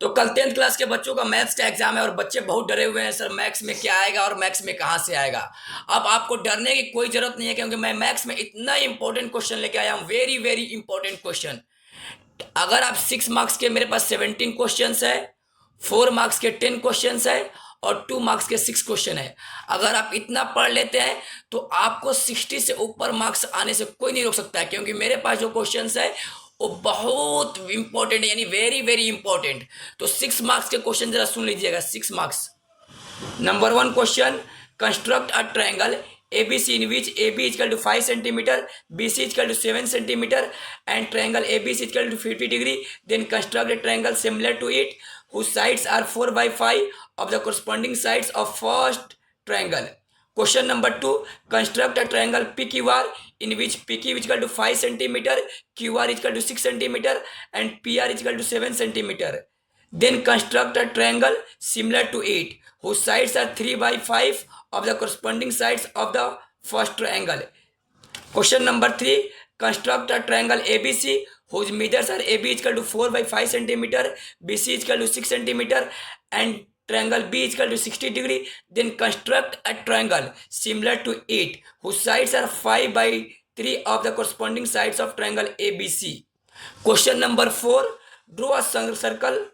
तो कल 10th class के बच्चों का मैथ्स का एग्जाम है और बच्चे बहुत डरे हुए हैं, सर मैथ्स में क्या आएगा और मैथ्स में कहाँ से आएगा। अब आपको डरने की कोई जरूरत नहीं है, क्योंकि मैं मैथ्स में इतना इंपॉर्टेंट क्वेश्चन लेके आया हूँ, वेरी वेरी इंपॉर्टेंट क्वेश्चन। अगर आप 6 मार्क्स के, मेरे पास 17 क्वेश्चन है, 4 मार्क्स के 10 क्वेश्चन है और 2 मार्क्स के 6 क्वेश्चन है। अगर आप इतना पढ़ लेते हैं तो आपको 60 से ऊपर मार्क्स आने से कोई नहीं रोक सकता है, क्योंकि मेरे पास जो क्वेश्चन है वो बहुत इंपॉर्टेंट है, यानी वेरी वेरी इंपॉर्टेंट। तो 6 मार्क्स के क्वेश्चन जरा सुन लीजिएगा। 6 marks. Number 1 question, construct a triangle ABC in which AB is equal to 5 centimeter, BC is equal to 7 centimeter, and triangle ABC is equal to 50 degree. Then construct a triangle similar to it, whose sides are 4 by 5 of the corresponding sides of first triangle. Question number 2, construct a triangle PQR in which PQ is equal to 5 centimeter, QR is equal to 6 centimeter, and PR is equal to 7 centimeter. Then construct a triangle similar to it, whose sides are 3 by 5 of the corresponding sides of the first triangle. Question number 3, construct a triangle ABC whose measures are AB is equal to 4 by 5 centimeter, BC is equal to 6 centimeter, and triangle B is equal to 60 degree. Then construct a triangle similar to it, whose sides are 5 by 3 of the corresponding sides of triangle ABC. Question number 4, draw a circle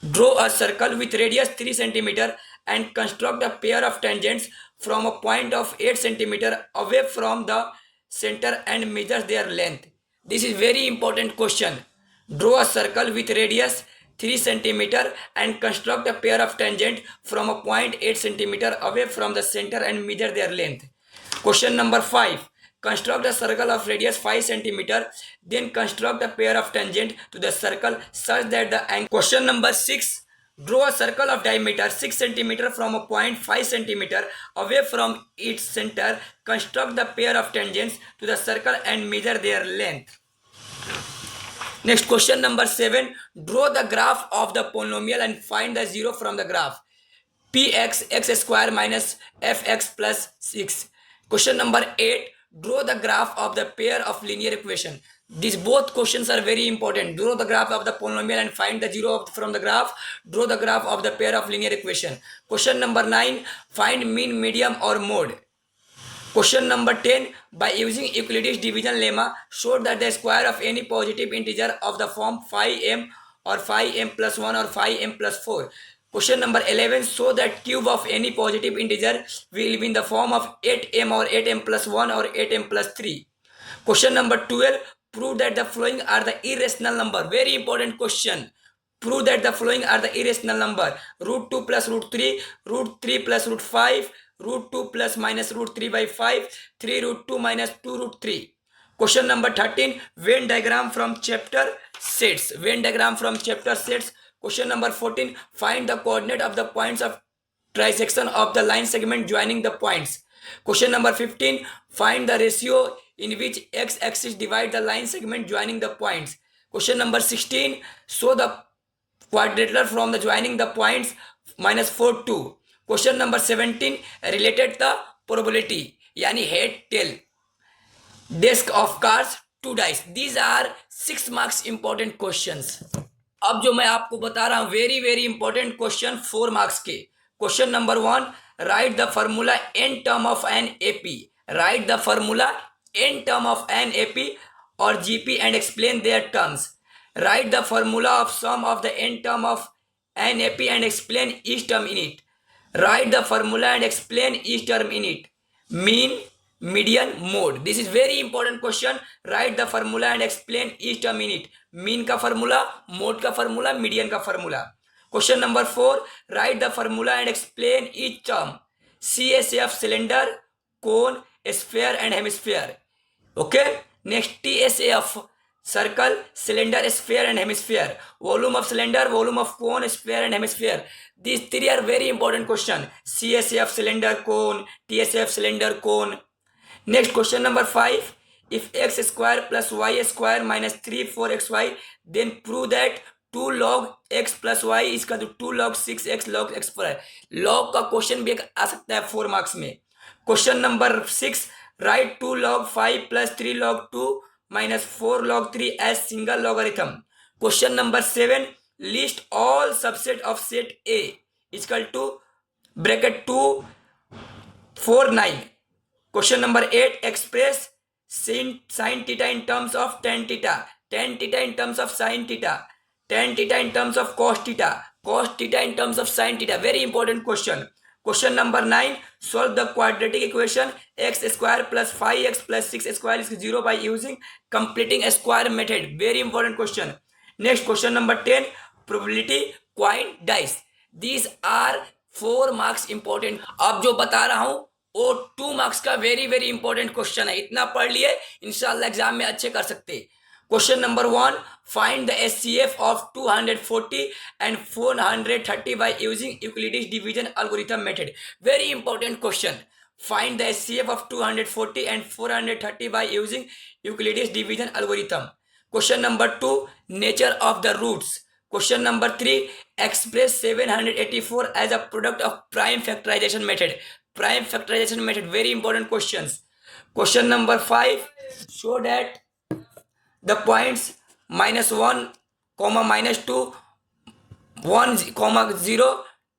Draw a circle with radius 3 centimeter and construct a pair of tangents from a point of 8 centimeter away from the center and measure their length. This is very important question. Draw a circle with radius 3 centimeter and construct a pair of tangent from a point 8 centimeter away from the center and measure their length. Question number 5. Construct a circle of radius 5 centimeter, then construct a pair of tangent to the circle such that the angle. Question number 6. Draw a circle of diameter 6 centimeter from a point 5 centimeter away from its center. Construct the pair of tangents to the circle and measure their length. Next, question number 7. Draw the graph of the polynomial and find the zero from the graph. Px x square minus fx plus 6. Question number 8. Draw the graph of the pair of linear equation. These both questions are very important. Draw the graph of the polynomial and find the zero from the graph. Draw the graph of the pair of linear equation. Question number 9. Find mean, medium or mode. Question number 10. By using Euclid's division lemma, show that the square of any positive integer of the form 5m or 5m plus 1 or 5m plus 4. Question number 11. Show that cube of any positive integer will be in the form of 8m or 8m plus 1 or 8m plus 3. Question number 12. Prove that the following are the irrational number. Very important question. Prove that the following are the irrational number. Root 2 plus root 3, root 3 plus root 5, root 2 plus minus root 3 by 5, 3 root 2 minus 2 root 3. Question number 13. Venn diagram from chapter sets. Venn diagram from chapter sets. Question number 14. Find the coordinate of the points of trisection of the line segment joining the points. Question number 15. Find the ratio in which x-axis divide the line segment joining the points. Question number 16. Show the quadrilateral from the joining the points minus 4 2. Question number 17. Related the probability, yani head tail, desk of cars, 2 dice. These are 6 marks important questions. अब जो मैं आपको बता रहा हूं very very important question 4 marks के। Question number 1, write the formula n term of an AP. Write the formula n term of an AP और GP and explain their terms. Write the formula of sum of the n term of an AP and explain each term in it. Write the formula and explain each term in it. Mean, median, mode. This is very important question. Right the formula and explain each term in it. Mean का formula, mode का formula, median का formula. Question number 4, right the formula and explain each term. CSF cylinder, cone, sphere and hemisphere. Okay. Next TSF circle, cylinder, sphere and hemisphere. Volume of cylinder, volume of cone, sphere and hemisphere. These 3 are very important question. CSF cylinder, cone, TSF cylinder, cone. Next, question number 5. If x square plus y square minus 3 4xy, then prove that 2 log x plus y is equal to 2 log 6x log x square. Log का question भी आ सकता है 4 marks में। Question number 6, right 2 log 5 plus 3 log 2 minus 4 log 3 as single logarithm. Question number 7, list all subset of set A equal to bracket 2 4 9. Question number 8, express sin theta in terms of tan theta in terms of sin theta, tan theta in terms of cos theta in terms of sin theta. Very important question. Question number 9, solve the quadratic equation x square plus 5x plus 6 square is 0 by using completing a square method. Very important question. Next, question number 10, probability coin dice. These are 4 marks important. अब जो बता रहा हूं वो 2 marks का very very important question है. इतना पढ़ लिए इंशाल्लाह एग्जाम में अच्छे कर सकते. Question number 1, find the HCF of 240 and 430 by using Euclid's division algorithm method. Very important question. Find the HCF of 240 and 430 by using Euclid's division algorithm. Question number 2, nature of the roots. Question number 3, express 784 as a product of prime factorization method. Prime factorization method, very important questions. Question number 5, show that the points -1, -2, 1, 0,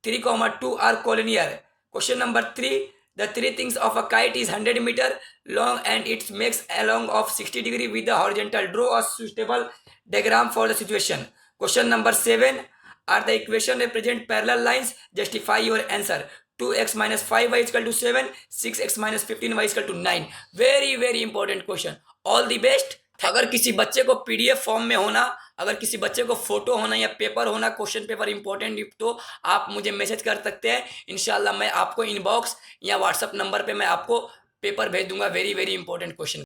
3, 2 are collinear. Question number 3, the three things of a kite is 100 meter long and it makes along of 60 degree with the horizontal. Draw a suitable diagram for the situation. Question number 7, are the equation represent parallel lines? Justify your answer. 2x minus 5y is equal to 7, 6x minus 15y is equal to 9. Very very important question. All the best. अगर किसी बच्चे को PDF form में होना, अगर किसी बच्चे को फोटो होना या पेपर होना, क्वेश्चन पेपर इंपॉर्टेंट, तो आप मुझे मैसेज कर सकते हैं. इंशाल्लाह मैं आपको इनबॉक्स या व्हाट्सएप नंबर पे मैं आपको पेपर भेज दूंगा. Very very important question.